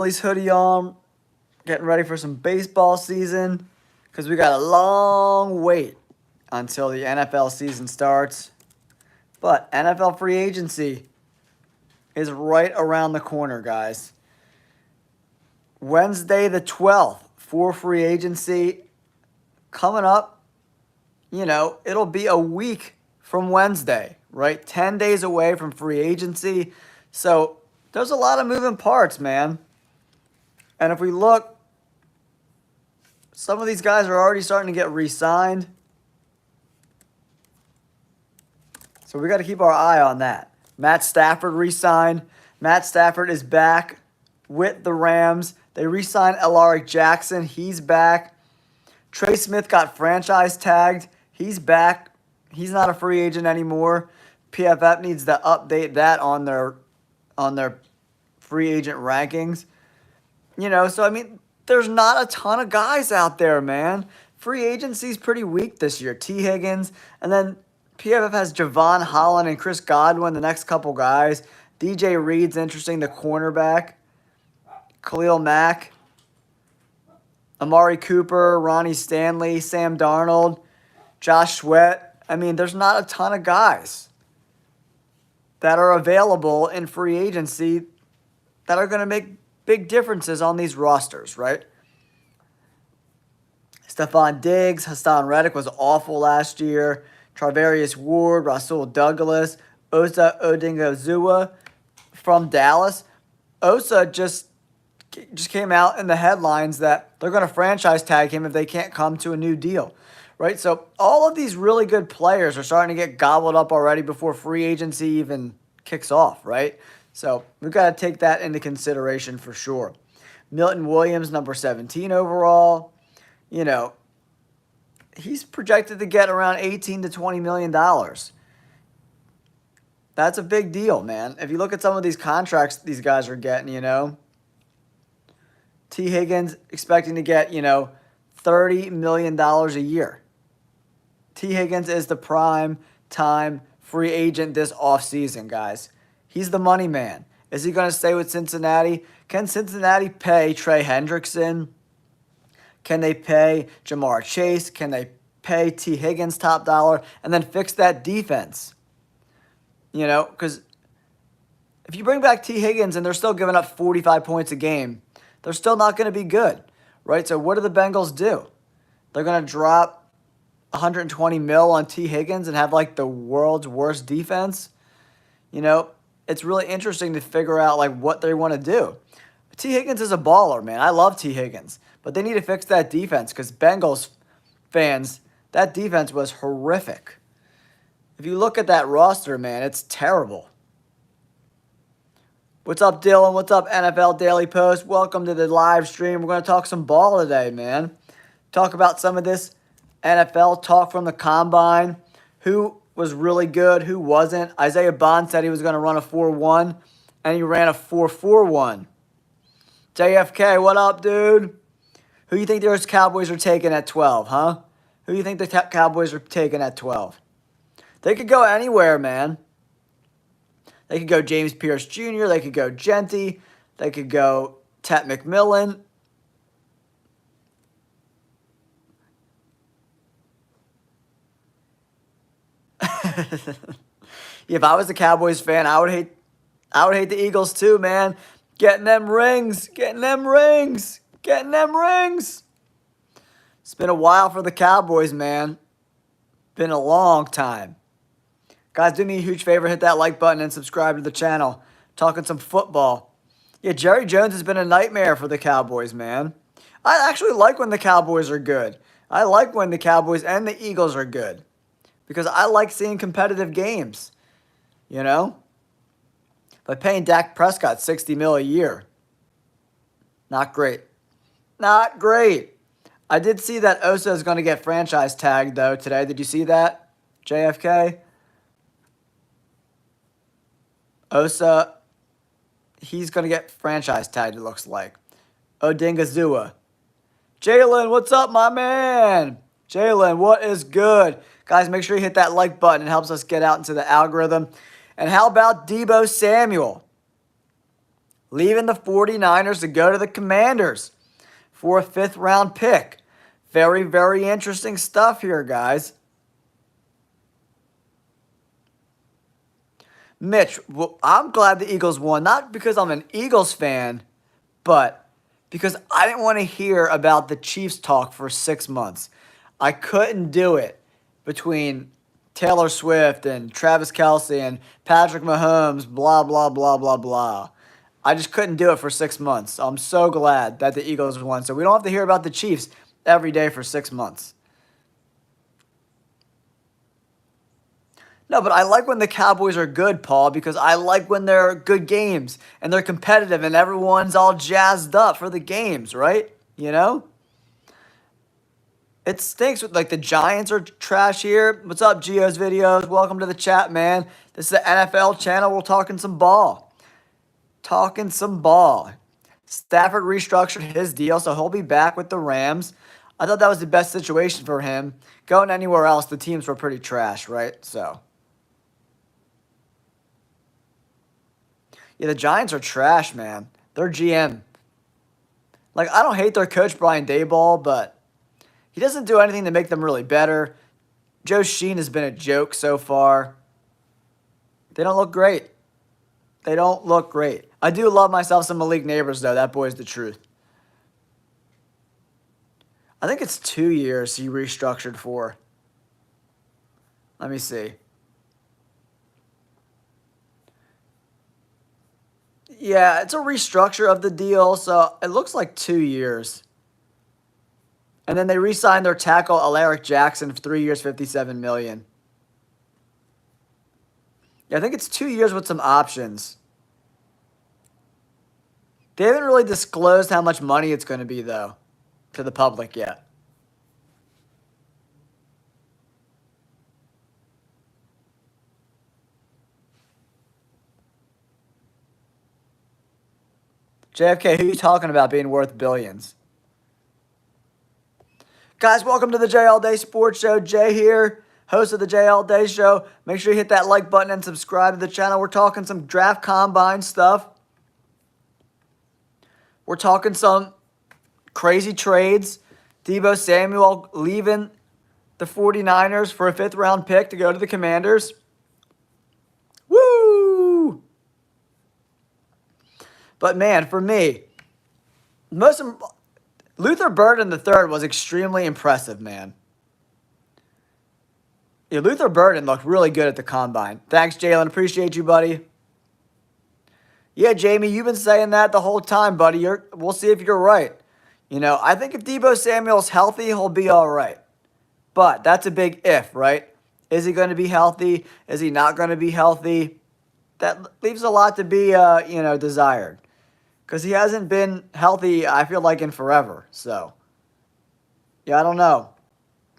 Phillies hoodie on, getting ready for some baseball season because we got a long wait until the NFL season starts. But NFL free agency is right around the corner, guys. Wednesday the 12th for free agency coming up. It'll be a week from Wednesday, right? 10 days away from free agency. So there's a lot of moving parts, man. And if we look, some of these guys are already starting to get re-signed. So we got to keep our eye on that. Matt Stafford re-signed. Matt Stafford is back with the Rams. They re-signed Alaric Jackson. He's back. Trey Smith got franchise tagged. He's back. He's not a free agent anymore. PFF needs to update that on their free agent rankings. There's not a ton of guys out there, man. Free agency's pretty weak this year. T. Higgins, and then PFF has Javon Holland and Chris Godwin, the next couple guys. DJ Reed's interesting, the cornerback. Khalil Mack, Amari Cooper, Ronnie Stanley, Sam Darnold, Josh Sweat. There's not a ton of guys that are available in free agency that are going to make big differences on these rosters, right? Stephon Diggs, Hassan Reddick was awful last year. Travarius Ward, Rasul Douglas, Osa Odingozua from Dallas. Osa just came out in the headlines that they're going to franchise tag him if they can't come to a new deal, right? So all of these really good players are starting to get gobbled up already before free agency even kicks off, right? So we've got to take that into consideration for sure. Milton Williams, number 17 overall. He's projected to get around $18 to $20 million. That's a big deal, man. If you look at some of these contracts these guys are getting, T. Higgins expecting to get, $30 million a year. T. Higgins is the prime time free agent this offseason, guys. He's the money man. Is he going to stay with Cincinnati? Can Cincinnati pay Trey Hendrickson? Can they pay Jamar Chase? Can they pay T. Higgins top dollar and then fix that defense? Because if you bring back T. Higgins and they're still giving up 45 points a game, they're still not going to be good, right? So what do the Bengals do? They're going to drop 120 mil on T. Higgins and have like the world's worst defense? It's really interesting to figure out like what they want to do. T. Higgins is a baller, man. I love T. Higgins. But they need to fix that defense because Bengals fans, that defense was horrific. If you look at that roster, man, it's terrible. What's up, Dylan? What's up, NFL Daily Post? Welcome to the live stream. We're going to talk some ball today, man. Talk about some of this NFL talk from the Combine. Who was really good, who wasn't. Isaiah Bond said he was going to run a 4.1, and he ran a 4.41. JFK, what up, dude? Who do you think those Cowboys are taking at 12, huh? Who do you think the Cowboys are taking at 12? They could go anywhere, man. They could go James Pierce Jr., they could go Genty, they could go Tet McMillan. If I was a Cowboys fan, I would hate the Eagles too, man. Getting them rings. It's been a while for the Cowboys, man. Been a long time. Guys, do me a huge favor, hit that like button and subscribe to the channel. Talking some football. Yeah, Jerry Jones has been a nightmare for the Cowboys, man. I actually like when the Cowboys are good. I like when the Cowboys and the Eagles are good. Because I like seeing competitive games, But paying Dak Prescott $60 million a year, not great. Not great. I did see that Osa is going to get franchise tagged, though, today. Did you see that, JFK? Osa, he's going to get franchise tagged, it looks like. Odingozua. Jalen, what's up, my man? Jalen, what is good? Guys, make sure you hit that like button. It helps us get out into the algorithm. And how about Deebo Samuel? leaving the 49ers to go to the Commanders for a 5th-round pick. Very, very interesting stuff here, guys. Mitch, well, I'm glad the Eagles won, not because I'm an Eagles fan, but because I didn't want to hear about the Chiefs talk for 6 months. I couldn't do it between Taylor Swift and Travis Kelce and Patrick Mahomes, blah, blah, blah, blah, blah. I just couldn't do it for 6 months. So I'm so glad that the Eagles won. So we don't have to hear about the Chiefs every day for 6 months. No, but I like when the Cowboys are good, Paul, because I like when they're good games and they're competitive and everyone's all jazzed up for the games, right? You know? It stinks with, like, the Giants are trash here. What's up, Geo's Videos? Welcome to the chat, man. This is the NFL channel. We're talking some ball. Talking some ball. Stafford restructured his deal, so he'll be back with the Rams. I thought that was the best situation for him. Going anywhere else, the teams were pretty trash, right? So, yeah, the Giants are trash, man. Their GM. Like, I don't hate their coach, Brian Daboll, but he doesn't do anything to make them really better. Joe Sheen has been a joke so far. They don't look great. They don't look great. I do love myself some Malik Neighbors, though. That boy's the truth. I think it's 2 years he restructured for. Let me see. Yeah, it's a restructure of the deal, so it looks like 2 years. And then they re-signed their tackle, Alaric Jackson, for 3 years, $57 million. Yeah, I think it's 2 years with some options. They haven't really disclosed how much money it's going to be, though, to the public yet. JFK, who are you talking about being worth billions? Guys, welcome to the Jay All Day Sports Show. Jay here, host of the Jay All Day Show. Make sure you hit that like button and subscribe to the channel. We're talking some draft combine stuff. We're talking some crazy trades. Deebo Samuel leaving the 49ers for a 5th-round pick to go to the Commanders. Woo! But, man, for me, Luther Burden III was extremely impressive, man. Yeah, Luther Burden looked really good at the combine. Thanks, Jalen. Appreciate you, buddy. Yeah, Jamie, you've been saying that the whole time, buddy. We'll see if you're right. You know, I think if Deebo Samuel's healthy, he'll be all right. But that's a big if, right? Is he going to be healthy? Is he not going to be healthy? That leaves a lot to be, desired. Because he hasn't been healthy, I feel like, in forever. So, yeah, I don't know.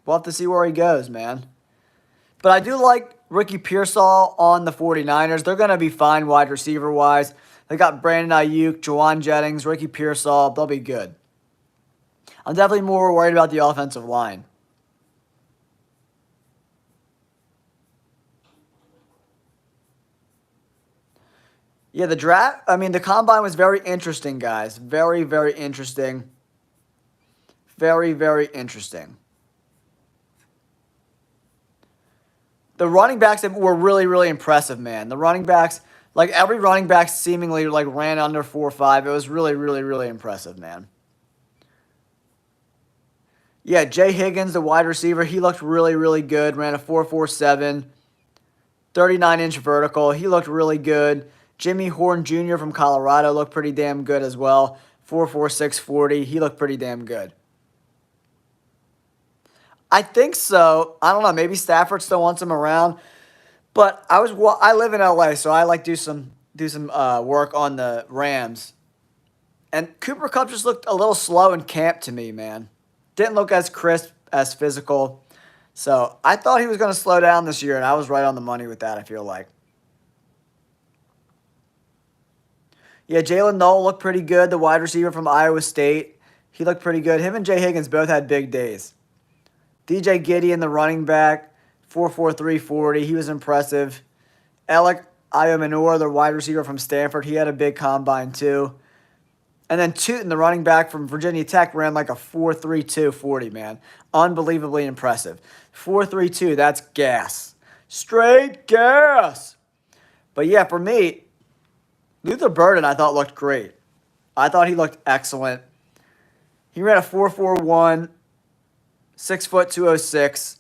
We'll have to see where he goes, man. But I do like Ricky Pearsall on the 49ers. They're going to be fine wide receiver-wise. They got Brandon Ayuk, Juwan Jennings, Ricky Pearsall. They'll be good. I'm definitely more worried about the offensive line. Yeah, the combine was very interesting, guys. Very, very interesting. Very, very interesting. The running backs were really, really impressive, man. The running backs, like every running back seemingly like ran under 4.5. It was really, really, really impressive, man. Yeah, Jay Higgins, the wide receiver, he looked really, really good. Ran a 4.47, 39-inch vertical. He looked really good. Jimmy Horn Jr. from Colorado looked pretty damn good as well. 4.46 40. He looked pretty damn good. I think so. I don't know. Maybe Stafford still wants him around. But I live in LA, so I like do some work on the Rams. And Cooper Kupp just looked a little slow in camp to me, man. Didn't look as crisp, as physical. So I thought he was going to slow down this year, and I was right on the money with that, I feel like. Yeah, Jalen Noel looked pretty good, the wide receiver from Iowa State. He looked pretty good. Him and Jay Higgins both had big days. DJ Gideon, the running back, 4.43 40. He was impressive. Alec Manor, the wide receiver from Stanford, he had a big combine too. And then Tootin, the running back from Virginia Tech, ran like a 4.32 40, man. Unbelievably impressive. 4.32, that's gas. Straight gas. But yeah, for me, Luther Burden I thought looked great. I thought he looked excellent. He ran a 4.41, 6 foot 206.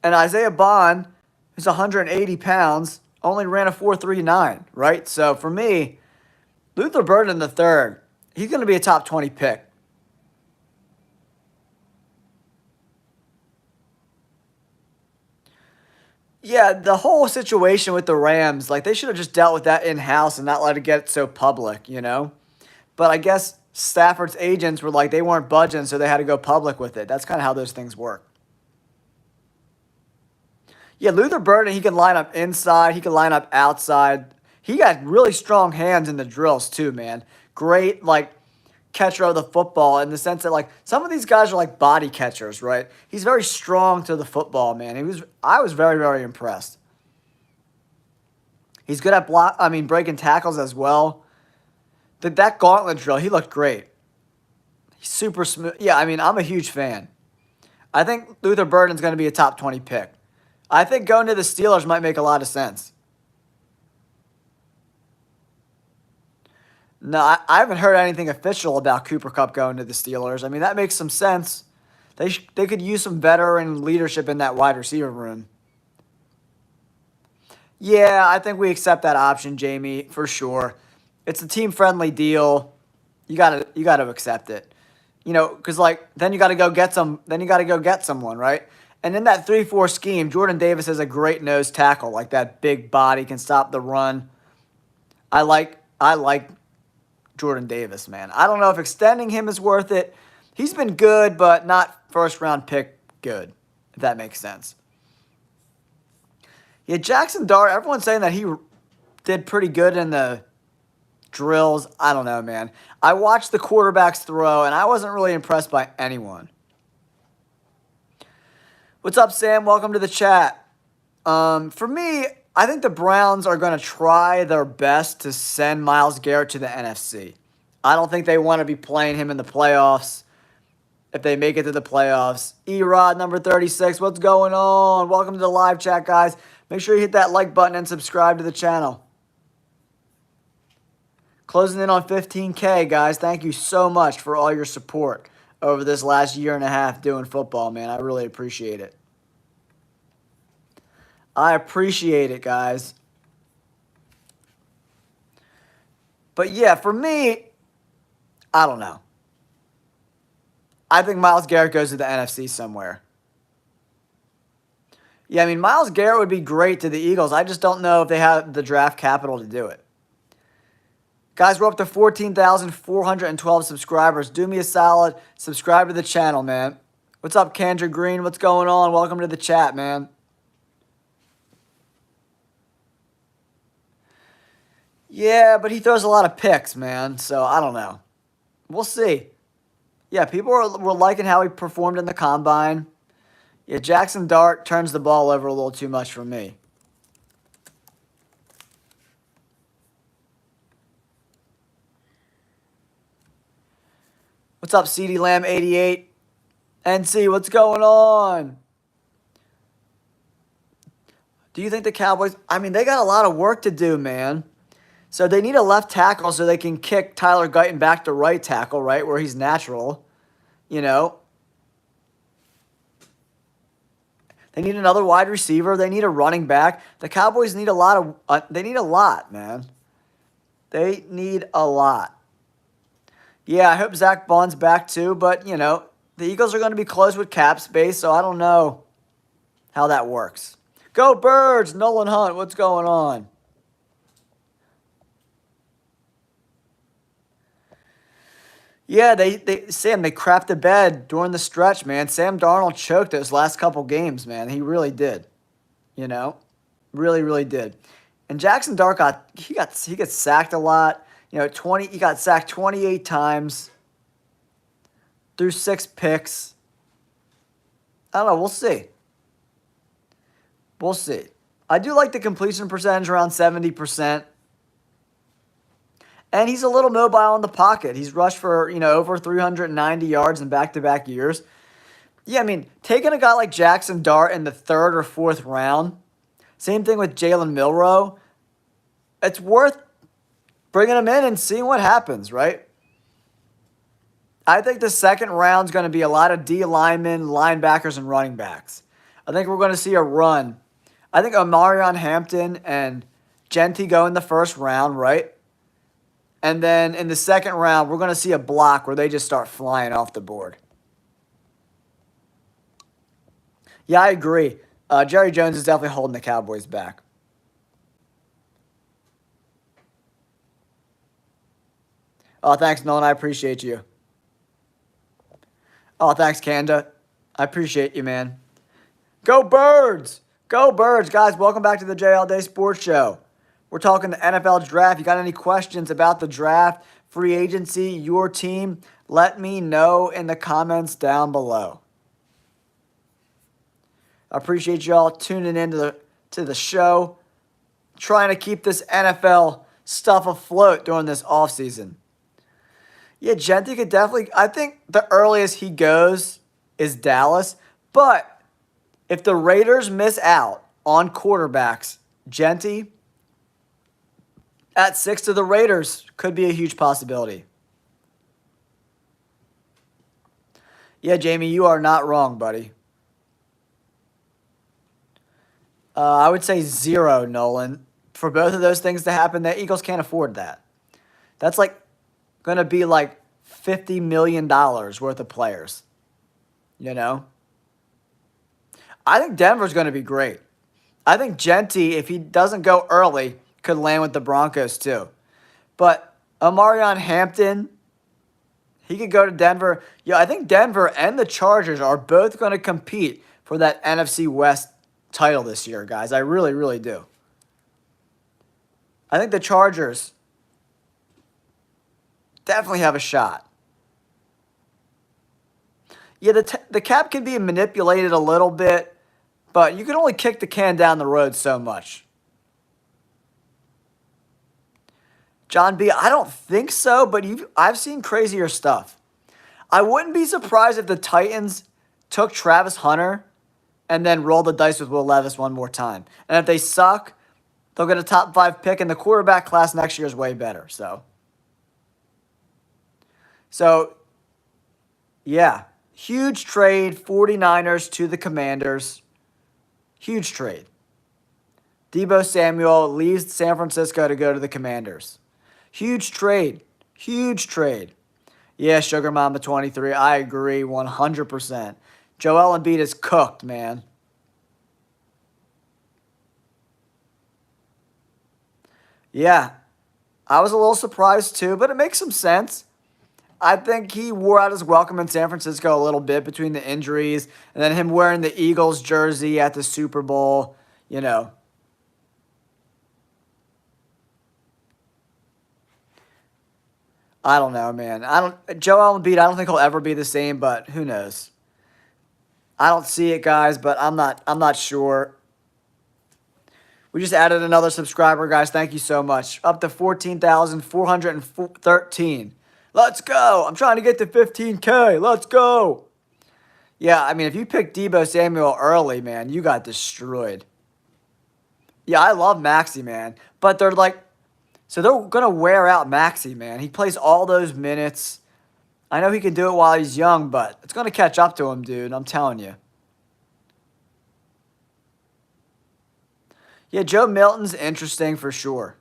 And Isaiah Bond, who's 180 pounds, only ran a 4.39, right? So for me, Luther Burden the third, he's going to be a top 20 pick. Yeah, the whole situation with the Rams, like they should have just dealt with that in-house and not let it get so public, you know? But I guess Stafford's agents were like, they weren't budging, so they had to go public with it. That's kind of how those things work. Yeah, Luther Burden, he can line up inside. He can line up outside. He got really strong hands in the drills too, man. Great, like, catcher of the football in the sense that, like, some of these guys are like body catchers, right? He's very strong to the football, man. I was very, very impressed. He's good at breaking tackles as well. That gauntlet drill, he looked great. He's super smooth. Yeah, I mean, I'm a huge fan. I think Luther Burden's going to be a top 20 pick. I think going to the Steelers might make a lot of sense. No, I haven't heard anything official about Cooper Kupp going to the Steelers. I mean, that makes some sense. They could use some veteran leadership in that wide receiver room. Yeah, I think we accept that option, Jamie, for sure. It's a team-friendly deal. You gotta accept it. You know, because like then you gotta go get some. Then you gotta go get someone, right? And in that 3-4 scheme, Jordan Davis has a great nose tackle, like that big body can stop the run. I like Jordan Davis, man. I don't know if extending him is worth it. He's been good, but not first-round pick good, if that makes sense. Yeah, Jackson Dart, everyone's saying that he did pretty good in the drills. I don't know, man. I watched the quarterbacks throw, and I wasn't really impressed by anyone. What's up, Sam? Welcome to the chat. For me, I think the Browns are going to try their best to send Myles Garrett to the NFC. I don't think they want to be playing him in the playoffs if they make it to the playoffs. E-Rod, number 36, what's going on? Welcome to the live chat, guys. Make sure you hit that like button and subscribe to the channel. Closing in on 15K, guys. Thank you so much for all your support over this last year and a half doing football, man. I really appreciate it. I appreciate it, guys. But yeah, for me, I don't know. I think Myles Garrett goes to the NFC somewhere. Yeah, I mean, Myles Garrett would be great to the Eagles. I just don't know if they have the draft capital to do it. Guys, we're up to 14,412 subscribers. Do me a solid. Subscribe to the channel, man. What's up, Kendra Green? What's going on? Welcome to the chat, man. Yeah, but he throws a lot of picks, man. So, I don't know. We'll see. Yeah, people were liking how he performed in the combine. Yeah, Jackson Dart turns the ball over a little too much for me. What's up, CD Lamb 88? NC, what's going on? Do you think the Cowboys... I mean, they got a lot of work to do, man. So they need a left tackle so they can kick Tyler Guyton back to right tackle, right, where he's natural. You know? They need another wide receiver. They need a running back. The Cowboys need a lot of... they need a lot, man. They need a lot. Yeah, I hope Zach Bond's back too, but, you know, the Eagles are going to be close with cap space, so I don't know how that works. Go Birds! Nolan Hunt, what's going on? Yeah, Sam, they crapped the bed during the stretch, man. Sam Darnold choked those last couple games, man. He really did. You know? Really, really did. And Jackson Dart he gets sacked a lot. You know, he got sacked 28 times. Threw 6 picks. I don't know. We'll see. We'll see. I do like the completion percentage around 70%. And he's a little mobile in the pocket. He's rushed for, over 390 yards in back-to-back years. Yeah, I mean, taking a guy like Jackson Dart in the third or fourth round, same thing with Jalen Milroe, it's worth bringing him in and seeing what happens, right? I think the second round's going to be a lot of D linemen, linebackers, and running backs. I think we're going to see a run. I think Omarion Hampton and Genty go in the first round, right? And then in the second round, we're going to see a block where they just start flying off the board. Yeah, I agree. Jerry Jones is definitely holding the Cowboys back. Oh, thanks, Nolan. I appreciate you. Oh, thanks, Kanda. I appreciate you, man. Go Birds! Go Birds! Guys, welcome back to the JL Day Sports Show. We're talking the NFL draft. You got any questions about the draft, free agency, your team? Let me know in the comments down below. I appreciate y'all tuning in to the show, trying to keep this NFL stuff afloat during this offseason. Yeah, Genty could definitely, I think the earliest he goes is Dallas, but if the Raiders miss out on quarterbacks, Genty at 6 to the Raiders could be a huge possibility. Yeah, Jamie, you are not wrong, buddy. I would say 0, Nolan. For both of those things to happen, the Eagles can't afford that. That's like going to be like $50 million worth of players. I think Denver's going to be great. I think Genty, if he doesn't go early, could land with the Broncos too. But Omarion Hampton, he could go to Denver. Yeah, I think Denver and the Chargers are both going to compete for that NFC West title this year, guys. I really, really do. I think the Chargers definitely have a shot. Yeah, the cap can be manipulated a little bit, but you can only kick the can down the road so much. John B., I don't think so, but I've seen crazier stuff. I wouldn't be surprised if the Titans took Travis Hunter and then roll the dice with Will Levis one more time. And if they suck, they'll get a top 5 pick, and the quarterback class next year is way better. So yeah, huge trade, 49ers to the Commanders. Huge trade. Deebo Samuel leaves San Francisco to go to the Commanders. Huge trade. Huge trade. Yeah, Sugar Mama 23, I agree 100%. Joel Embiid is cooked, man. Yeah, I was a little surprised too, but it makes some sense. I think he wore out his welcome in San Francisco a little bit between the injuries and then him wearing the Eagles jersey at the Super Bowl, I don't know, man. Joel Embiid, I don't think he'll ever be the same, but who knows? I don't see it, guys, but I'm not sure. We just added another subscriber, guys. Thank you so much. Up to 14,413. Let's go. I'm trying to get to 15K. Let's go. Yeah, I mean, if you pick Deebo Samuel early, man, you got destroyed. Yeah, I love Maxey, man. But they're going to wear out Maxey, man. He plays all those minutes. I know he can do it while he's young, but it's going to catch up to him, dude. I'm telling you. Yeah, Joe Milton's interesting for sure.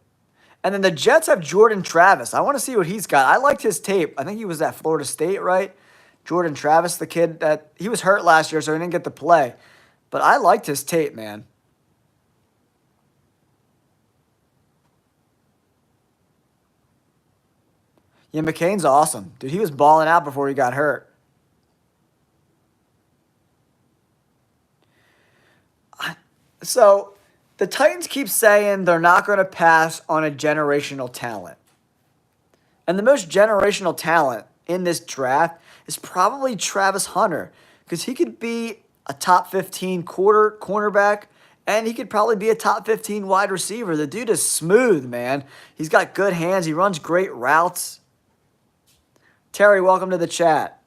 And then the Jets have Jordan Travis. I want to see what he's got. I liked his tape. I think he was at Florida State, right? Jordan Travis, the kid that he was hurt last year, so he didn't get to play. But I liked his tape, man. Yeah, McCain's awesome. Dude, he was balling out before he got hurt. So the Titans keep saying they're not going to pass on a generational talent. And the most generational talent in this draft is probably Travis Hunter, because he could be a top 15 cornerback And he could probably be a top 15 wide receiver. The dude is smooth, man. He's got good hands. He runs great routes. Terry, welcome to the chat.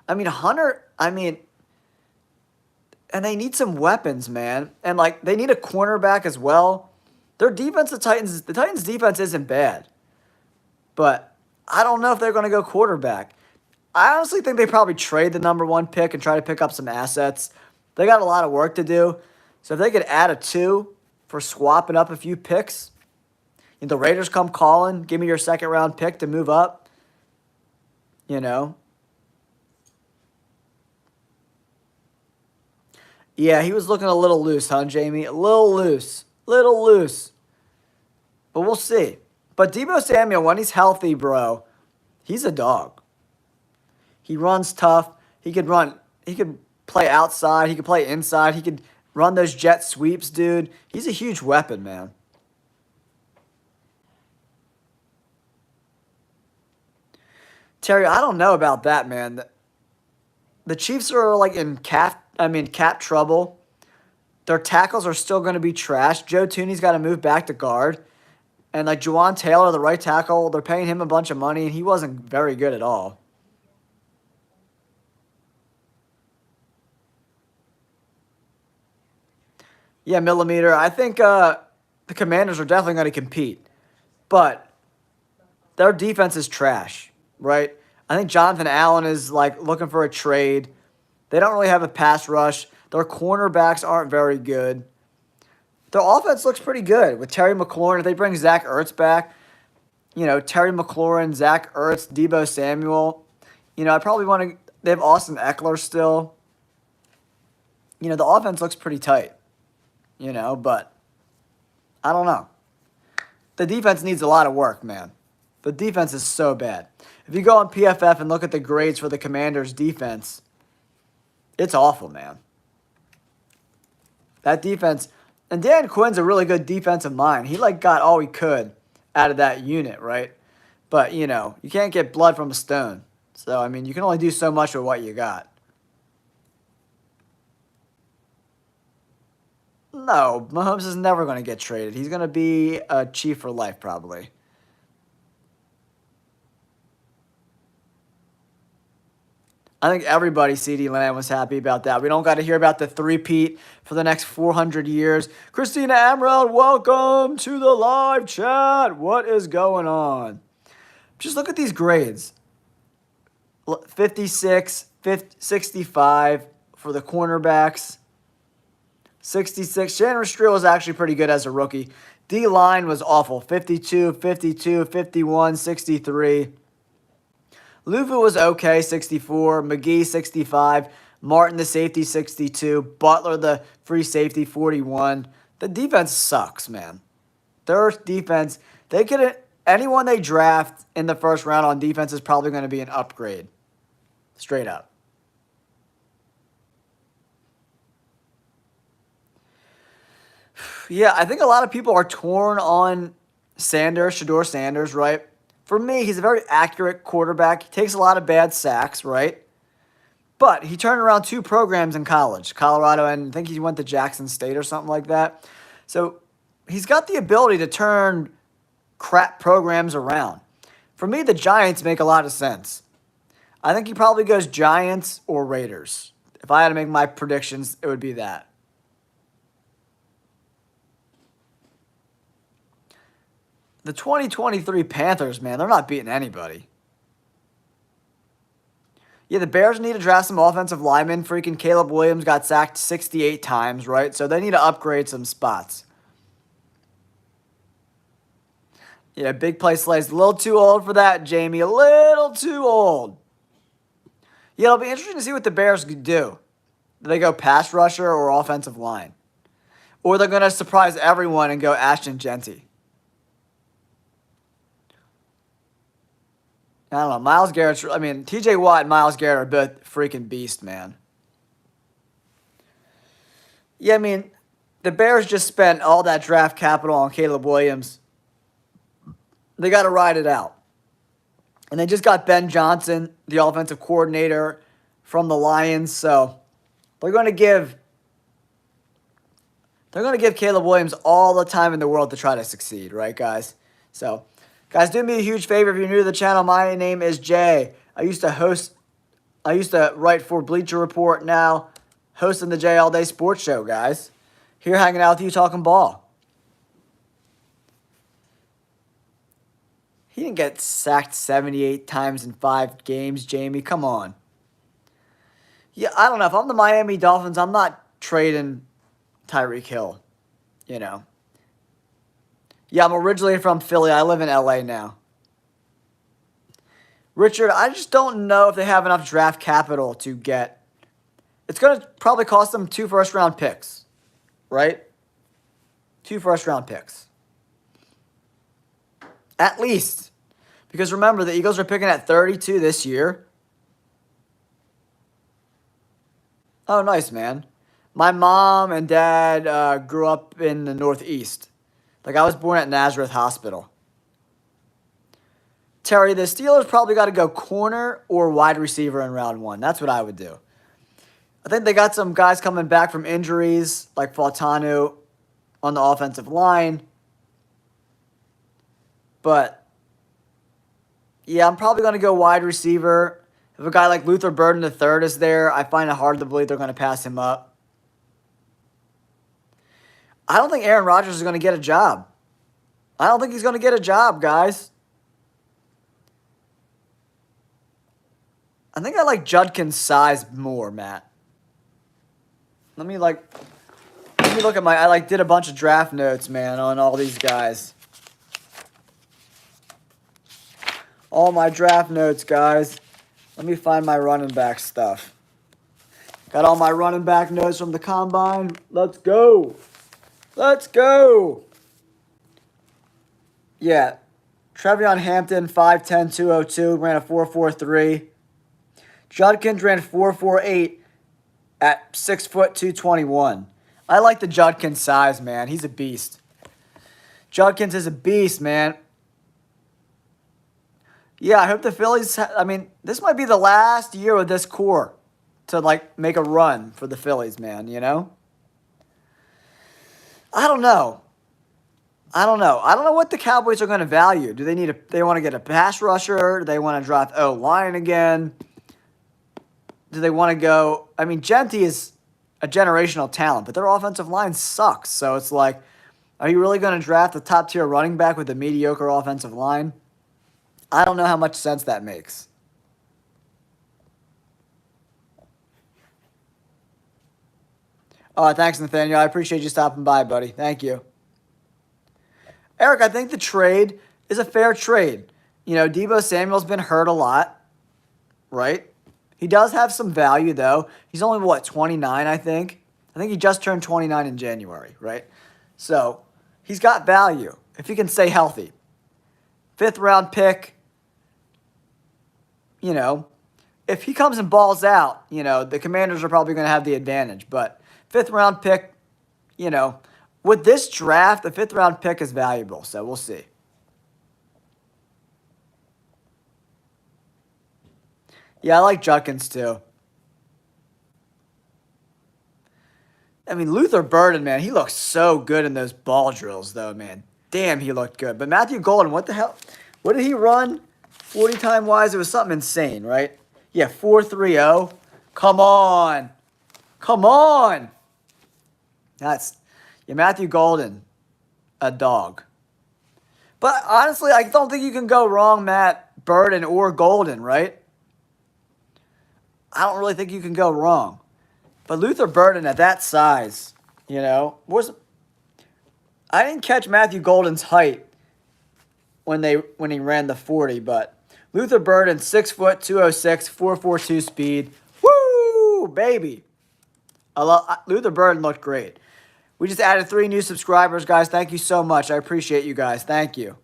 I mean, Hunter, and they need some weapons, man. And, they need a cornerback as well. Their defense, the Titans' defense isn't bad. But I don't know if they're going to go quarterback. I honestly think they probably trade the number 1 pick and try to pick up some assets. They got a lot of work to do. So if they could add a 2 for swapping up a few picks, and the Raiders come calling, give me your second-round pick to move up, Yeah, he was looking a little loose, huh, Jamie? A little loose. Little loose. But we'll see. But Deebo Samuel, when he's healthy, bro, he's a dog. He runs tough. He could play outside. He could play inside. He could run those jet sweeps, dude. He's a huge weapon, man. Terry, I don't know about that, man. The Chiefs are in cap trouble. Their tackles are still going to be trash. Joe Tooney's got to move back to guard. And Juwan Taylor, the right tackle, they're paying him a bunch of money, and he wasn't very good at all. Yeah, millimeter. I think the Commanders are definitely going to compete. But their defense is trash, right? I think Jonathan Allen is looking for a trade. They don't really have a pass rush. Their cornerbacks aren't very good. Their offense looks pretty good with Terry McLaurin. If they bring Zach Ertz back, Terry McLaurin, Zach Ertz, Deebo Samuel. I probably want to. They have Austin Eckler still. The offense looks pretty tight. But I don't know. The defense needs a lot of work, man. The defense is so bad. If you go on PFF and look at the grades for the Commanders' defense, it's awful, man. That defense, and Dan Quinn's a really good defensive mind. He got all he could out of that unit, right? But, you can't get blood from a stone. So, you can only do so much with what you got. No, Mahomes is never going to get traded. He's going to be a Chief for life, probably. I think everybody, CeeDee Lamb, was happy about that. We don't got to hear about the three-peat for the next 400 years. Christina Amrell, welcome to the live chat. What is going on? Just look at these grades. 56, 65 for the cornerbacks. 66. Shannon Strill was actually pretty good as a rookie. D-line was awful. 52, 52, 51, 63. Luvu was okay, 64. McGee, 65. Martin, the safety, 62. Butler, the free safety, 41. The defense sucks, man. Their defense, anyone they draft in the first round on defense is probably going to be an upgrade. Straight up. Yeah, I think a lot of people are torn on Shedeur Sanders, right? For me, he's a very accurate quarterback. He takes a lot of bad sacks, right? But he turned around 2 programs in college, Colorado, and I think he went to Jackson State or something like that. So he's got the ability to turn crap programs around. For me, the Giants make a lot of sense. I think he probably goes Giants or Raiders. If I had to make my predictions, it would be that. The 2023 Panthers, man, they're not beating anybody. Yeah, the Bears need to draft some offensive linemen. Freaking Caleb Williams got sacked 68 times, right? So they need to upgrade some spots. Yeah, big play Slay's a little too old for that, Jamie. A little too old. Yeah, it'll be interesting to see what the Bears do. Do they go pass rusher or offensive line? Or they're going to surprise everyone and go Ashton Genty. I don't know. Myles Garrett's, TJ Watt and Myles Garrett are both freaking beast, man. Yeah, the Bears just spent all that draft capital on Caleb Williams. They got to ride it out. And they just got Ben Johnson, the offensive coordinator from the Lions. So they're going to give They're going to give Caleb Williams all the time in the world to try to succeed, right, guys? So, guys, do me a huge favor if you're new to the channel. My name is Jay. I used to write for Bleacher Report, now hosting the Jay All Day Sports Show, guys. Here hanging out with you talking ball. He didn't get sacked 78 times in 5 games, Jamie. Come on. Yeah, I don't know. If I'm the Miami Dolphins, I'm not trading Tyreek Hill, you know. Yeah, I'm originally from Philly. I live in LA now. Richard, I just don't know if they have enough draft capital to get. It's going to probably cost them 2 first-round picks, right? 2 first-round picks. At least. Because remember, the Eagles are picking at 32 this year. Oh, nice, man. My mom and dad grew up in the Northeast. Like, I was born at Nazareth Hospital. Terry, the Steelers probably got to go corner or wide receiver in round 1. That's what I would do. I think they got some guys coming back from injuries, like Fautanu on the offensive line. But, yeah, I'm probably going to go wide receiver. If a guy like Luther Burden III is there, I find it hard to believe they're going to pass him up. I don't think Aaron Rodgers is going to get a job. I don't think he's going to get a job, guys. I think I like Judkin's size more, Matt. Let me look at I did a bunch of draft notes, man, on all these guys. All my draft notes, guys. Let me find my running back stuff. Got all my running back notes from the combine. Let's go. Let's go. Yeah. Trevion Hampton, 5'10", 202, ran a 4.43. Judkins ran 4.48 at 6 foot 221. I like the Judkins size, man. He's a beast. Judkins is a beast, man. Yeah, I hope the Phillies, I mean, this might be the last year with this core to, like, make a run for the Phillies, man, you know? I don't know. I don't know what the Cowboys are going to value. Do they want to get a pass rusher? Do they want to draft O-line again? Do they want to go? I mean, Genti is a generational talent, but their offensive line sucks. So it's like, are you really going to draft a top-tier running back with a mediocre offensive line? I don't know how much sense that makes. Thanks, Nathaniel. I appreciate you stopping by, buddy. Thank you. Eric, I think the trade is a fair trade. You know, Deebo Samuel's been hurt a lot, right? He does have some value, though. He's only, 29, I think? I think he just turned 29 in January, right? So, he's got value if he can stay healthy. 5th-round pick. You know, if he comes and balls out, you know, the Commanders are probably going to have the advantage. But 5th-round pick, you know, with this draft, the 5th-round pick is valuable. So we'll see. Yeah, I like Judkins too. I mean, Luther Burden, man, he looks so good in those ball drills, though, man. Damn, he looked good. But Matthew Golden, what the hell? What did he run? 40-time wise, it was something insane, right? Yeah, 4.30. Come on. Come on. Matthew Golden, a dog. But honestly, I don't think you can go wrong, Matt, Burden or Golden, right? I don't really think you can go wrong. But Luther Burden at that size, you know, I didn't catch Matthew Golden's height when he ran the 40, but Luther Burden, 6 foot, 206, 4.42 speed. Woo, baby. Luther Burden looked great. We just added 3 new subscribers, guys. Thank you so much. I appreciate you guys. Thank you.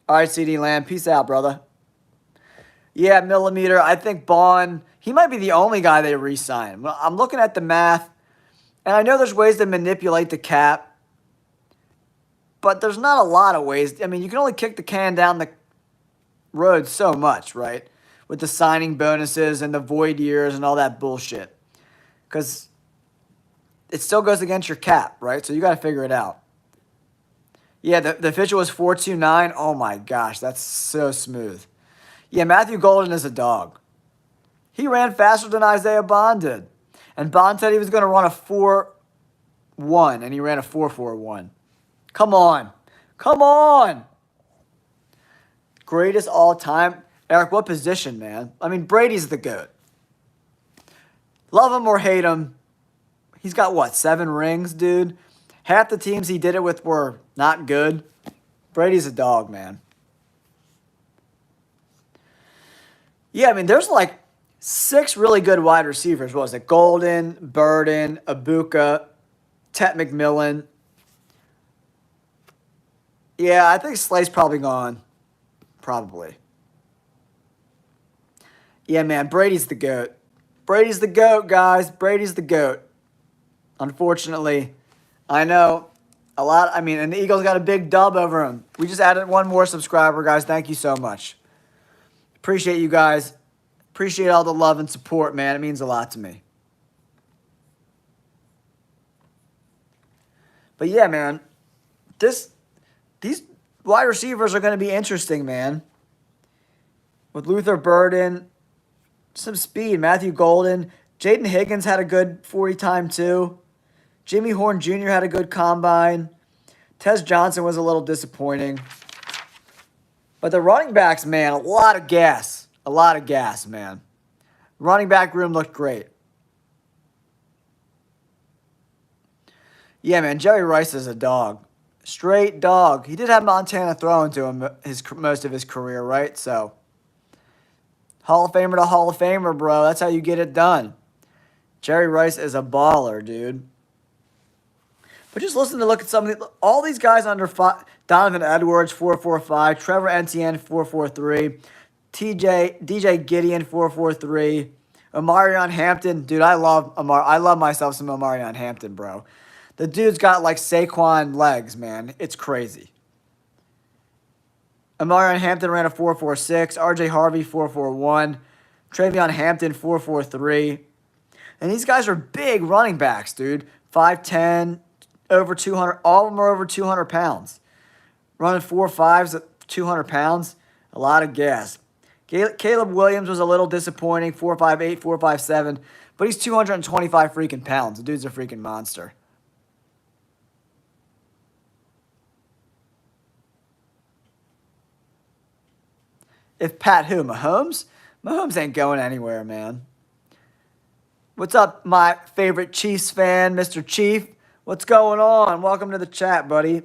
All right, CD Lamb. Peace out, brother. Yeah, Millimeter. I think Bond, he might be the only guy they re-sign. I'm looking at the math, and I know there's ways to manipulate the cap. But there's not a lot of ways. I mean, you can only kick the can down the road so much, right? With the signing bonuses and the void years and all that bullshit. because it still goes against your cap, right? So you got to figure it out. Yeah, the official was 4.29. Oh my gosh, that's so smooth. Yeah, Matthew Golden is a dog. He ran faster than Isaiah Bond did. And Bond said he was going to run a 4.1, and he ran a 4.41. Come on. Come on. Greatest all time. Eric, what position, man? I mean, Brady's the GOAT. Love him or hate him, he's got, what, 7 rings, dude? Half the teams he did it with were not good. Brady's a dog, man. Yeah, I mean, there's like 6 really good wide receivers. What was it? Golden, Burden, Ibuka, Tet McMillan. Yeah, I think Slay's probably gone. Probably. Yeah, man, Brady's the GOAT. Brady's the GOAT, guys. Brady's the GOAT. Unfortunately, I know a lot. I mean, and the Eagles got a big dub over him. We just added 1 more subscriber, guys. Thank you so much. Appreciate you guys. Appreciate all the love and support, man. It means a lot to me. But yeah, man, these wide receivers are going to be interesting, man. With Luther Burden, some speed. Matthew Golden. Jaden Higgins had a good 40 time too. Jimmy Horn Jr. had a good combine. Tez Johnson was a little disappointing. But the running backs, man, a lot of gas. A lot of gas, man. Running back room looked great. Yeah, man, Jerry Rice is a dog. Straight dog. He did have Montana throwing to him most of his career, right? So, Hall of Famer to Hall of Famer, bro. That's how you get it done. Jerry Rice is a baller, dude. But just listen to look at some of all these guys under 5. Donovan Edwards, 4.45. Trevor Etienne, 4.43. DJ Gideon, 4.43. Omarion Hampton. Dude, I love myself some Omarion Hampton, bro. The dude's got like Saquon legs, man. It's crazy. Omarion Hampton ran a 4.46. RJ Harvey, 4.41. Travion Hampton, 4.43. And these guys are big running backs, dude. 5'10", over 200. All of them are over 200 pounds. Running 4.5s at 200 pounds. A lot of gas. Caleb Williams was a little disappointing. 4.58, 4.57. But he's 225 freaking pounds. The dude's a freaking monster. If Pat who? Mahomes? Mahomes ain't going anywhere, man. What's up, my favorite Chiefs fan, Mr. Chief? What's going on? Welcome to the chat, buddy.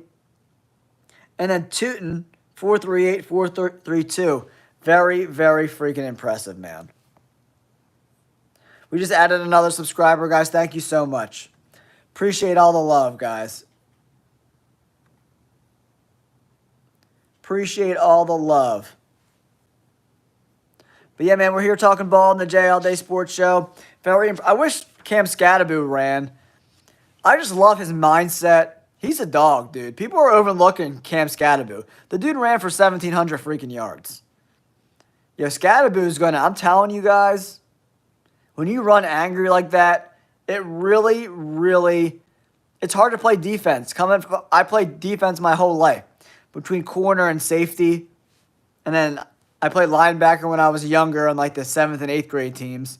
And then Tootin, 4.38, 4.32. Very, very freaking impressive, man. We just added another subscriber, guys. Thank you so much. Appreciate all the love, guys. Appreciate all the love. But yeah, man, we're here talking ball in the JL Day Sports Show. I wish Cam Scatterbo ran. I just love his mindset. He's a dog, dude. People are overlooking Cam Scatterbo. The dude ran for 1,700 freaking yards. Yo, Scatterbo's going to, I'm telling you guys, when you run angry like that, it really, really, it's hard to play defense. I played defense my whole life between corner and safety. And then I played linebacker when I was younger on like the 7th and 8th grade teams.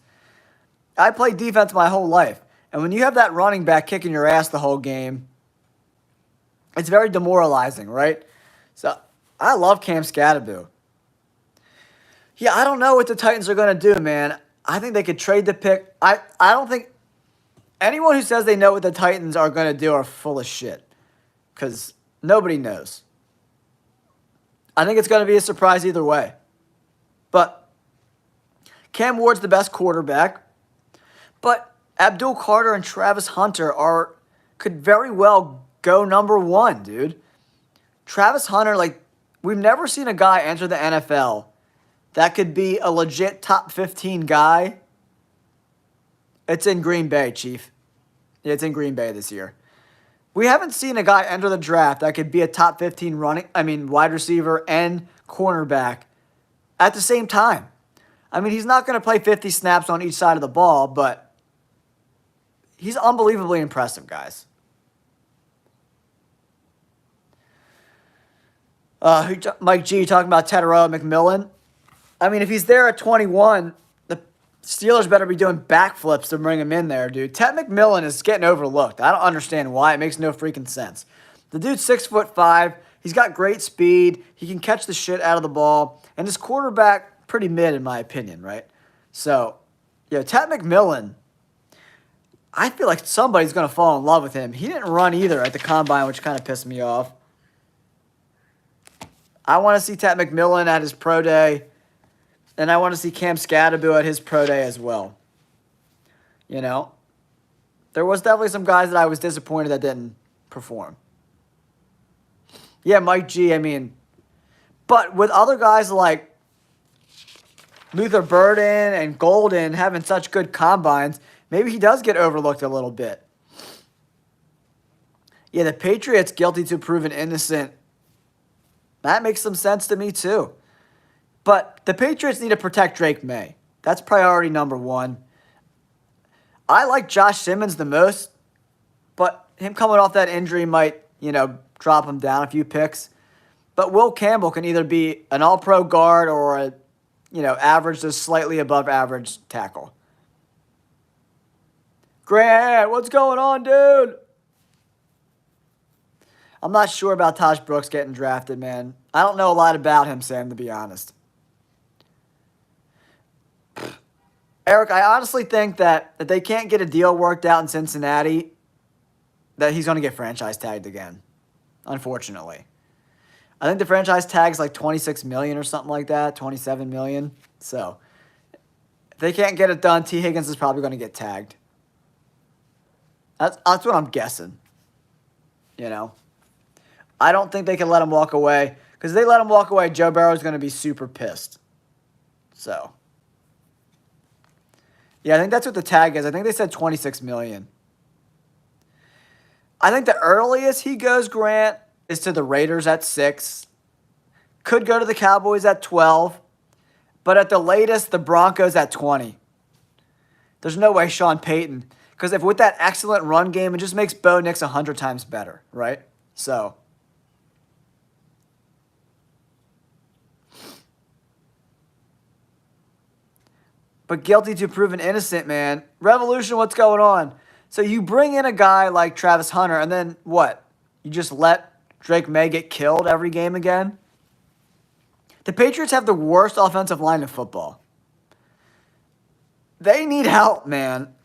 I played defense my whole life. And when you have that running back kicking your ass the whole game, it's very demoralizing, right? So I love Cam Scatterbo. Yeah, I don't know what the Titans are going to do, man. I think they could trade the pick. I don't think anyone who says they know what the Titans are going to do are full of shit, because nobody knows. I think it's going to be a surprise either way. But Cam Ward's the best quarterback. But Abdul Carter and Travis Hunter could very well go number 1, dude. Travis Hunter, we've never seen a guy enter the NFL that could be a legit top 15 guy. It's in Green Bay, Chief. Yeah, it's in Green Bay this year. We haven't seen a guy enter the draft that could be a top 15 wide receiver and cornerback at the same time. I mean, he's not going to play 50 snaps on each side of the ball, but He's unbelievably impressive, guys. Mike G talking about Tedero McMillan. I mean, if he's there at 21, the Steelers better be doing backflips to bring him in there, dude. Ted McMillan is getting overlooked. I don't understand why. It makes no freaking sense. The dude's 6'5". He's got great speed. He can catch the shit out of the ball. And his quarterback, pretty mid in my opinion, right? So, Ted McMillan, I feel like somebody's going to fall in love with him. He didn't run either at the combine, which kind of pissed me off. I want to see Ted McMillan at his pro day. And I want to see Cam Scadaboo at his pro day as well. There was definitely some guys that I was disappointed that didn't perform. Yeah, Mike G, I mean. But with other guys like Luther Burden and Golden having such good combines, maybe he does get overlooked a little bit. Yeah, the Patriots guilty to proven innocent. That makes some sense to me too. But the Patriots need to protect Drake May. That's priority number one. I like Josh Simmons the most, but him coming off that injury might, drop him down a few picks. But Will Campbell can either be an all-pro guard or a, average to slightly above average tackle. Grant, what's going on, dude? I'm not sure about Taj Brooks getting drafted, man. I don't know a lot about him, Sam, to be honest. Eric, I honestly think that if they can't get a deal worked out in Cincinnati, that he's going to get franchise tagged again, unfortunately. I think the franchise tag is like $26 million or something like that, $27 million. So if they can't get it done, T. Higgins is probably going to get tagged. That's what I'm guessing. I don't think they can let him walk away, because if they let him walk away, Joe Burrow is going to be super pissed. So, yeah, I think that's what the tag is. I think they said $26 million. I think the earliest he goes, Grant, is to the Raiders at 6. Could go to the Cowboys at 12. But at the latest, the Broncos at 20. There's no way Sean Payton. Because if with that excellent run game, it just makes Bo Nix 100 times better, right? So. But guilty to proven innocent, man. Revolution, what's going on? So you bring in a guy like Travis Hunter, and then what? You just let Drake May get killed every game again? The Patriots have the worst offensive line in football. They need help, man.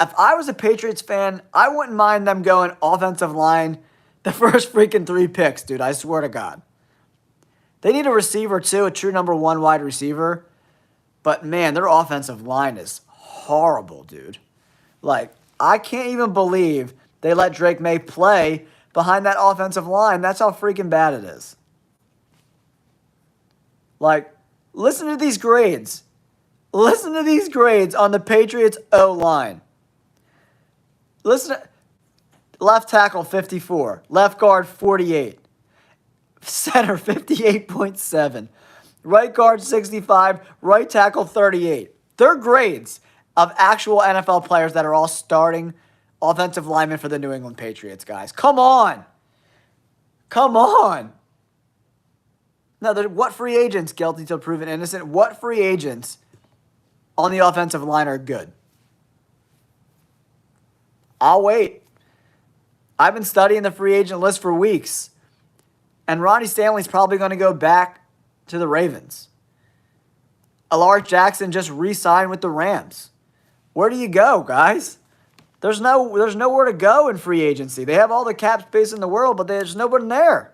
If I was a Patriots fan, I wouldn't mind them going offensive line the first freaking 3 picks, dude. I swear to God. They need a receiver, too, a true number 1 wide receiver. But, man, their offensive line is horrible, dude. Like, I can't even believe they let Drake May play behind that offensive line. That's how freaking bad it is. Like, listen to these grades. Listen to these grades on the Patriots O-line. Listen to left tackle 54, left guard 48, center 58.7, right guard 65, right tackle 38. They're grades of actual NFL players that are all starting offensive linemen for the New England Patriots, guys. Come on. Come on. No, what free agents, guilty till proven innocent, what free agents on the offensive line are good? I'll wait. I've been studying the free agent list for weeks. And Ronnie Stanley's probably going to go back to the Ravens. Alaric Jackson just re-signed with the Rams. Where do you go, guys? There's nowhere to go in free agency. They have all the cap space in the world, but there's nobody there.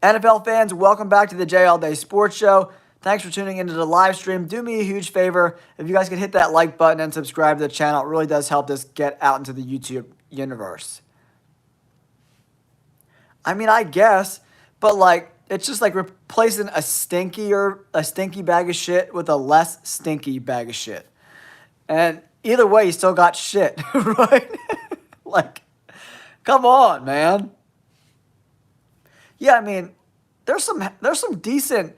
NFL fans, welcome back to the J All Day Sports Show. Thanks for tuning into the live stream. Do me a huge favor. If you guys could hit that like button and subscribe to the channel, it really does help this get out into the YouTube universe. I mean, I guess, but like, it's just like replacing a stinky bag of shit with a less stinky bag of shit. And either way, you still got shit, right? Like, come on, man. Yeah, I mean, there's some decent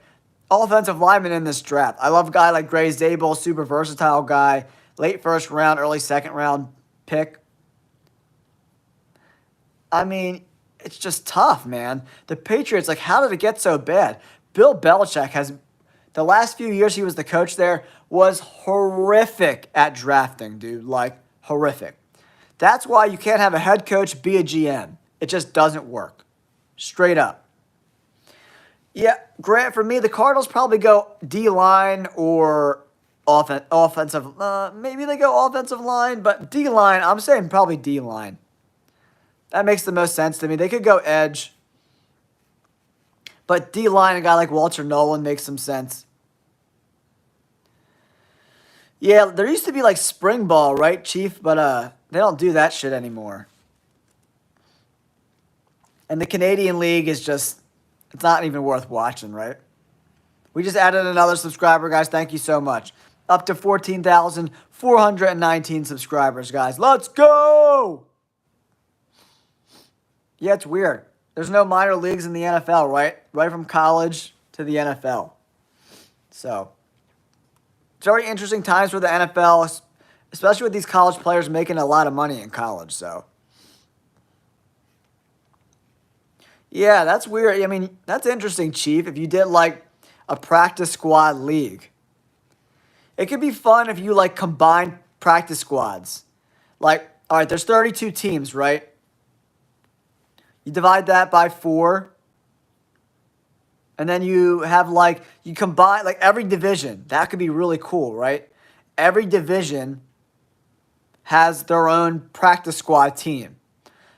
offensive linemen in this draft. I love a guy like Gray's Dable, super versatile guy. late first round, early second round pick. I mean, it's just tough, man. The Patriots, like, how did it get so bad? Bill Belichick has, the last few years he was the coach there, was horrific at drafting, dude. Like, horrific. That's why you can't have a head coach be a GM. It just doesn't work. Straight up. Yeah, Grant, for me, the Cardinals probably go D-line or offensive. Maybe they go offensive line, but D-line, I'm saying probably D-line. That makes the most sense to me. They could go edge. But D-line, a guy like Walter Nolan makes some sense. Yeah, there used to be like spring ball, right, Chief? But they don't do that shit anymore. And the Canadian League is just, it's not even worth watching, right? We just added another subscriber, guys. Thank you so much. Up to 14,419 subscribers, guys. Let's go! Yeah, it's weird. There's no minor leagues in the NFL, right? Right from college to the NFL. So, it's very interesting times for the NFL, especially with these college players making a lot of money in college, so. Yeah, that's weird. I mean, that's interesting, Chief, if you did, like, a practice squad league. It could be fun if you, like, combine practice squads. Like, all right, there's 32 teams, right? You divide that by 4. And then you have, like, you combine, like, every division. That could be really cool, right? Every division has their own practice squad team.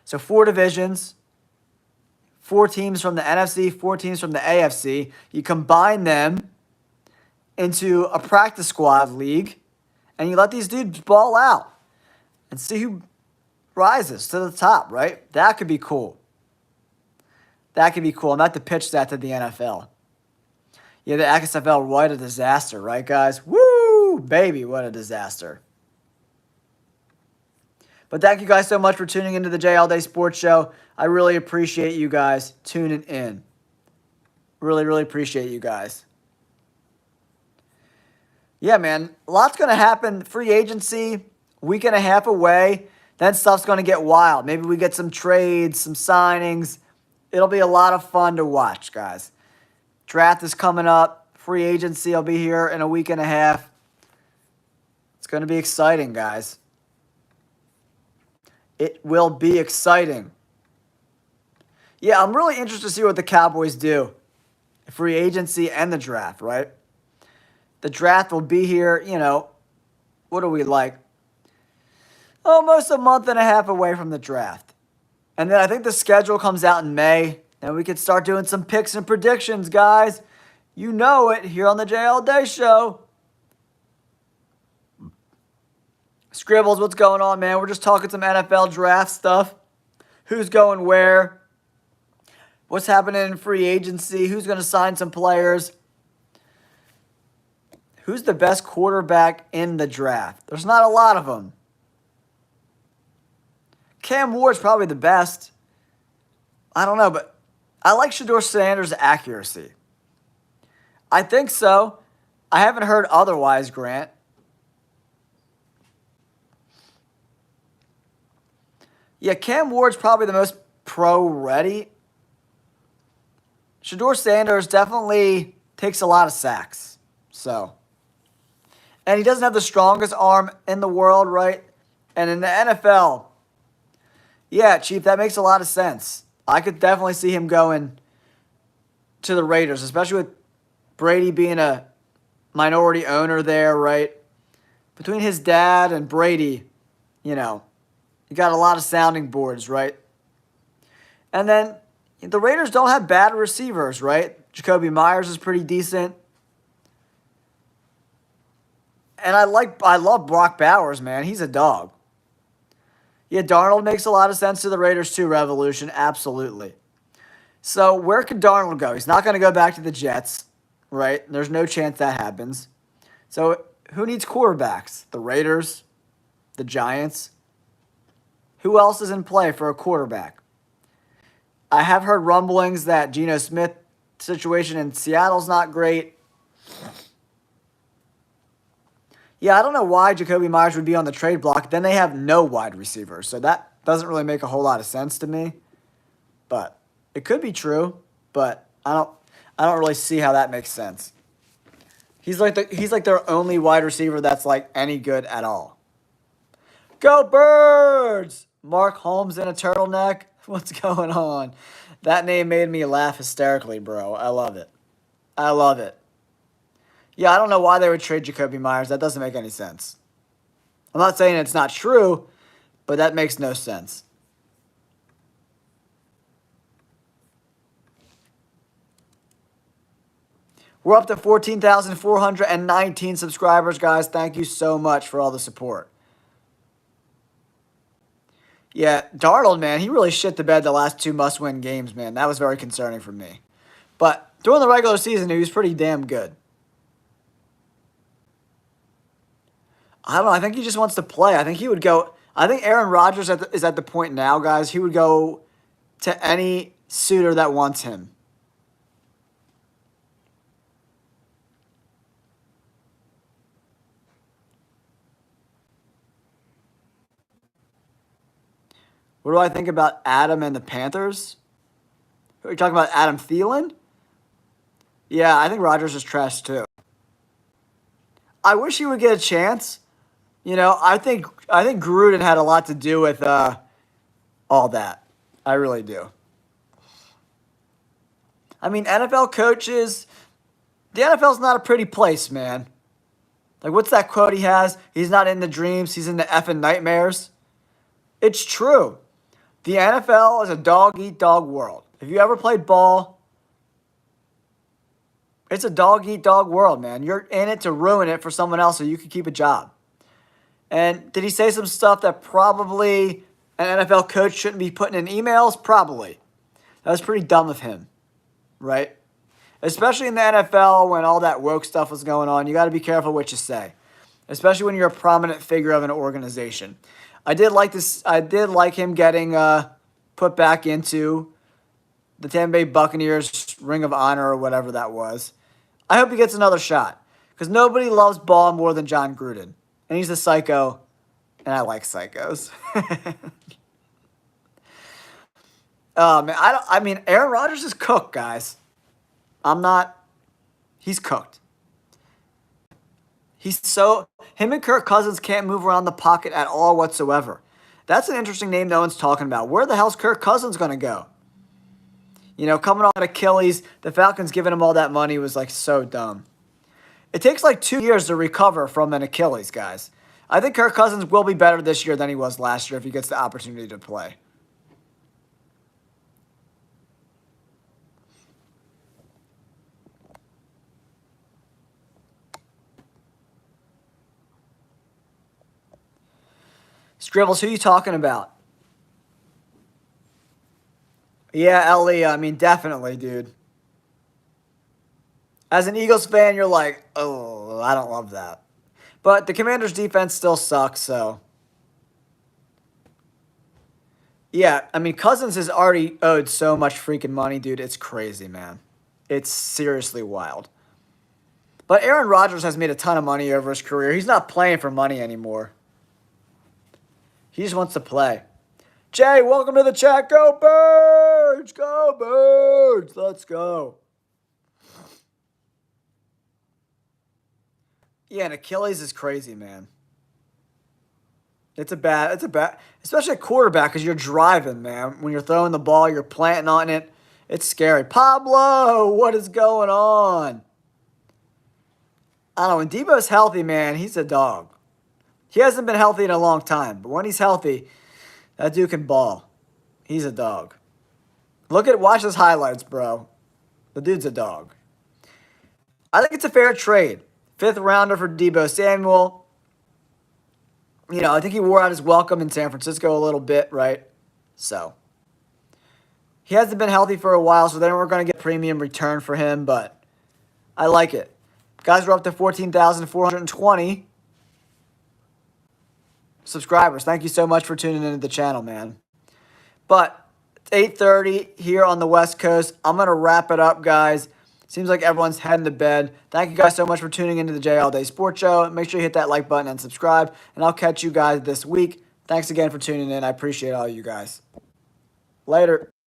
So 4 divisions, 4 teams from the NFC, 4 teams from the AFC. You combine them into a practice squad league, and you let these dudes ball out and see who rises to the top, right? That could be cool. That could be cool. I'm about to pitch that to the NFL. Yeah, the XFL, what a disaster, right, guys? Woo! Baby, what a disaster. But thank you guys so much for tuning into the Jay All Day Sports Show. I really appreciate you guys tuning in. Really, really appreciate you guys. Yeah, man, a lot's going to happen. Free agency, week and a half away. Then stuff's going to get wild. Maybe we get some trades, some signings. It'll be a lot of fun to watch, guys. Draft is coming up. Free agency will be here in a week and a half. It's going to be exciting, guys. It will be exciting. Yeah, I'm really interested to see what the Cowboys do. Free agency and the draft, right? The draft will be here, you know, what are we like? Almost a month and a half away from the draft. And then I think the schedule comes out in May. And we could start doing some picks and predictions, guys. You know it here on the Jay All Day Show. Scribbles, what's going on, man? We're just talking some NFL draft stuff. Who's going where? What's happening in free agency? Who's going to sign some players? Who's the best quarterback in the draft? There's not a lot of them. Cam Ward's probably the best. I don't know, but I like Shedeur Sanders' accuracy. I think so. I haven't heard otherwise, Grant. Yeah, Cam Ward's probably the most pro-ready. Shedeur Sanders definitely takes a lot of sacks. So, and he doesn't have the strongest arm in the world, right? And in the NFL, yeah, Chief, that makes a lot of sense. I could definitely see him going to the Raiders, especially with Brady being a minority owner there, right? Between his dad and Brady, you know, you got a lot of sounding boards, right? And then the Raiders don't have bad receivers, right? Jacoby Myers is pretty decent. And I love Brock Bowers, man. He's a dog. Yeah, Darnold makes a lot of sense to the Raiders too, Revolution. Absolutely. So where could Darnold go? He's not going to go back to the Jets, right? There's no chance that happens. So who needs quarterbacks? The Raiders? The Giants? Who else is in play for a quarterback? I have heard rumblings that Geno Smith situation in Seattle's not great. Yeah, I don't know why Jacoby Myers would be on the trade block. Then they have no wide receivers. So that doesn't really make a whole lot of sense to me. But it could be true, but I don't really see how that makes sense. He's like their only wide receiver that's like any good at all. Go Birds! Mark Holmes in a turtleneck. What's going on? That name made me laugh hysterically, bro. I love it. I love it. Yeah, I don't know why they would trade Jacoby Myers. That doesn't make any sense. I'm not saying it's not true, but that makes no sense. We're up to 14,419 subscribers, guys. Thank you so much for all the support. Yeah, Darnold, man, he really shit the bed the last two must-win games, man. That was very concerning for me. But during the regular season, he was pretty damn good. I don't know. I think he just wants to play. I think he would go. I think Aaron Rodgers is at the point now, guys. He would go to any suitor that wants him. What do I think about Adam and the Panthers? Are you talking about Adam Thielen? Yeah, I think Rodgers is trash too. I wish he would get a chance. You know, I think Gruden had a lot to do with all that. I really do. I mean, NFL coaches, the NFL's not a pretty place, man. Like, what's that quote he has? He's not in the dreams, he's in the effing nightmares. It's true. The NFL is a dog-eat-dog world. If you ever played ball, it's a dog-eat-dog world, man. You're in it to ruin it for someone else so you can keep a job. And did he say some stuff that probably an NFL coach shouldn't be putting in emails? Probably. That was pretty dumb of him, right? Especially in the NFL when all that woke stuff was going on. You got to be careful what you say, especially when you're a prominent figure of an organization. I did like this. I did like him getting put back into the Tampa Bay Buccaneers Ring of Honor or whatever that was. I hope he gets another shot because nobody loves ball more than John Gruden. And he's a psycho, and I like psychos. Man, I mean, Aaron Rodgers is cooked, guys. I'm not. He's cooked. Him and Kirk Cousins can't move around the pocket at all whatsoever. That's an interesting name no one's talking about. Where the hell's Kirk Cousins going to go? You know, coming off Achilles, the Falcons giving him all that money was like so dumb. It takes like 2 years to recover from an Achilles, guys. I think Kirk Cousins will be better this year than he was last year if he gets the opportunity to play. Scribbles, who are you talking about? Yeah, Ellie, I mean, definitely, dude. As an Eagles fan, you're like, oh, I don't love that. But the Commanders' defense still sucks, so. Yeah, I mean, Cousins has already owed so much freaking money, dude. It's crazy, man. It's seriously wild. But Aaron Rodgers has made a ton of money over his career. He's not playing for money anymore. He just wants to play. Jay, welcome to the chat. Go Birds! Go Birds! Let's go. Yeah, and Achilles is crazy, man. It's a bad, especially at quarterback because you're driving, man. When you're throwing the ball, you're planting on it. It's scary. Pablo, what is going on? I don't know. When Deebo's healthy, man, he's a dog. He hasn't been healthy in a long time, but when he's healthy, that dude can ball. He's a dog. Watch his highlights, bro. The dude's a dog. I think it's a fair trade. 5th rounder for Deebo Samuel. You know, I think he wore out his welcome in San Francisco a little bit, right? So, he hasn't been healthy for a while, so then we're going to get premium return for him, but I like it. Guys, we're up to 14,420 subscribers. Thank you so much for tuning into the channel, man. But it's 8:30 here on the West Coast. I'm going to wrap it up, guys. Seems like everyone's heading to bed. Thank you guys so much for tuning into the J All Day Sports Show. Make sure you hit that like button and subscribe, and I'll catch you guys this week. Thanks again for tuning in. I appreciate all you guys. Later.